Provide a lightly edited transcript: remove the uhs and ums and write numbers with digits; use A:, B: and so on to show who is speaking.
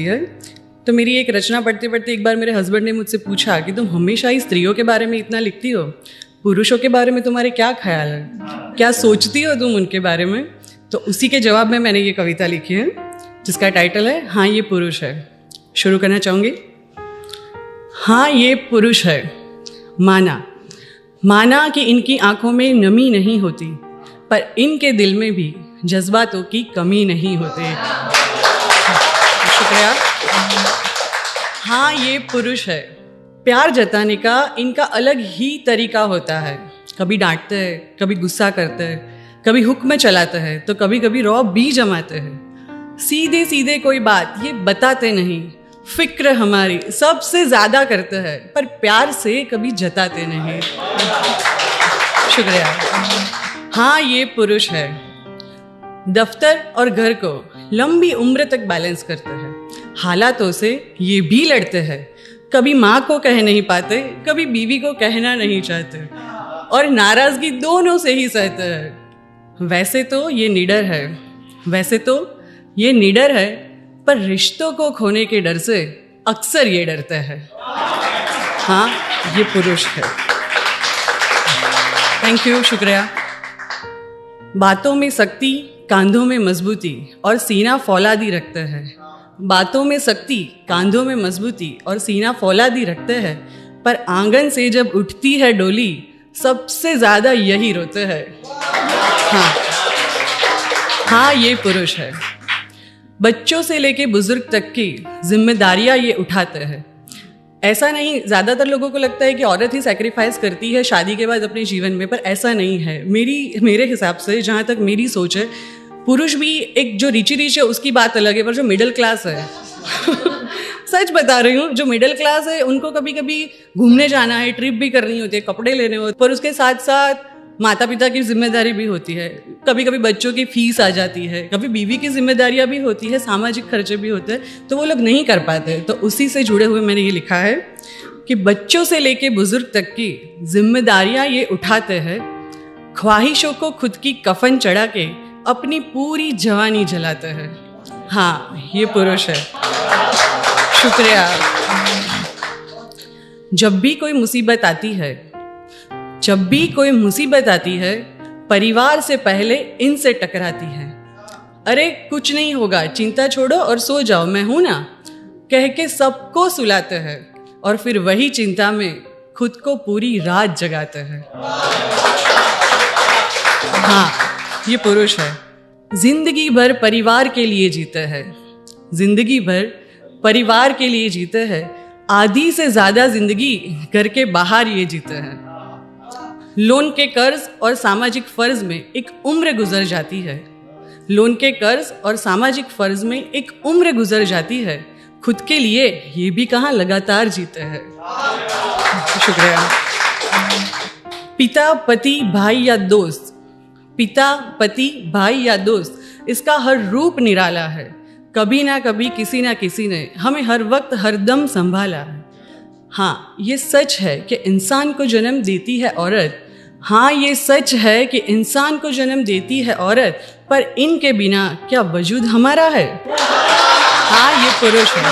A: है। तो मेरी एक रचना पढ़ते पढ़ते एक बार मेरे हस्बैंड ने मुझसे पूछा कि तुम हमेशा ही स्त्रियों के बारे में इतना लिखती हो, पुरुषों के बारे में तुम्हारे क्या ख्याल है, क्या सोचती हो तुम उनके बारे में। तो उसी के जवाब में मैंने ये कविता लिखी है जिसका टाइटल है हाँ ये पुरुष है। शुरू करना चाहूँगी। हाँ ये पुरुष है, माना कि इनकी आंखों में नमी नहीं होती, पर इनके दिल में भी जज्बातों की कमी नहीं होती। शुक्रिया। हाँ ये पुरुष है, प्यार जताने का इनका अलग ही तरीका होता है। कभी डांटते हैं, कभी गुस्सा करते हैं, कभी हुक्म चलाते हैं, तो कभी कभी रौब भी जमाते हैं। सीधे सीधे कोई बात ये बताते नहीं, फिक्र हमारी सबसे ज्यादा करते हैं, पर प्यार से कभी जताते नहीं। शुक्रिया। हाँ ये पुरुष है, दफ्तर और घर को लंबी उम्र तक बैलेंस करते हैं। हालातों से ये भी लड़ते हैं, कभी माँ को कह नहीं पाते, कभी बीवी को कहना नहीं चाहते, और नाराजगी दोनों से ही सहते हैं। वैसे तो ये निडर है, पर रिश्तों को खोने के डर से अक्सर ये डरते हैं। हाँ ये पुरुष है। थैंक यू, शुक्रिया। बातों में सख्ती, कांधों में मजबूती और सीना फौलादी रखते हैं। बातों में सख्ती, कांधों में मजबूती और सीना फौलादी रखते हैं, पर आंगन से जब उठती है डोली, सबसे ज्यादा यही रोते हैं। हाँ ये पुरुष है। बच्चों से लेके बुजुर्ग तक की जिम्मेदारियां ये उठाते हैं। ऐसा नहीं, ज़्यादातर लोगों को लगता है कि औरत ही सैक्रिफाइस करती है शादी के बाद अपने जीवन में, पर ऐसा नहीं है। मेरे हिसाब से, जहाँ तक मेरी सोच है, पुरुष भी एक जो रिची है उसकी बात अलग है, पर जो मिडिल क्लास है सच बता रही हूँ, जो मिडिल क्लास है उनको कभी कभी घूमने जाना है, ट्रिप भी करनी होती है, कपड़े लेने होते, पर उसके साथ साथ माता पिता की जिम्मेदारी भी होती है। कभी कभी बच्चों की फीस आ जाती है, कभी बीवी की जिम्मेदारियां भी होती है, सामाजिक खर्चे भी होते हैं, तो वो लोग नहीं कर पाते। तो उसी से जुड़े हुए मैंने ये लिखा है कि बच्चों से लेके बुजुर्ग तक की जिम्मेदारियां ये उठाते हैं। ख्वाहिशों को खुद की कफन चढ़ा के अपनी पूरी जवानी जलाते हैं। हाँ ये पुरुष है। शुक्रिया। जब भी कोई मुसीबत आती है, परिवार से पहले इनसे टकराती है। अरे कुछ नहीं होगा, चिंता छोड़ो और सो जाओ, मैं हूं ना, कह के सबको सुलाते हैं, और फिर वही चिंता में खुद को पूरी रात जगाते हैं। हाँ ये पुरुष है। जिंदगी भर परिवार के लिए जीते हैं, आधी से ज्यादा जिंदगी घर के बाहर ये जीते हैं। लोन के कर्ज और सामाजिक फर्ज में एक उम्र गुजर जाती है। खुद के लिए ये भी कहाँ लगातार जीते हैं। शुक्रिया। पिता पति भाई या दोस्त, इसका हर रूप निराला है। कभी ना कभी किसी ना किसी ने हमें हर वक्त हरदम संभाला है। हाँ ये सच है कि इंसान को जन्म देती है औरत, पर इनके बिना क्या वजूद हमारा है। हाँ ये पुरुष है।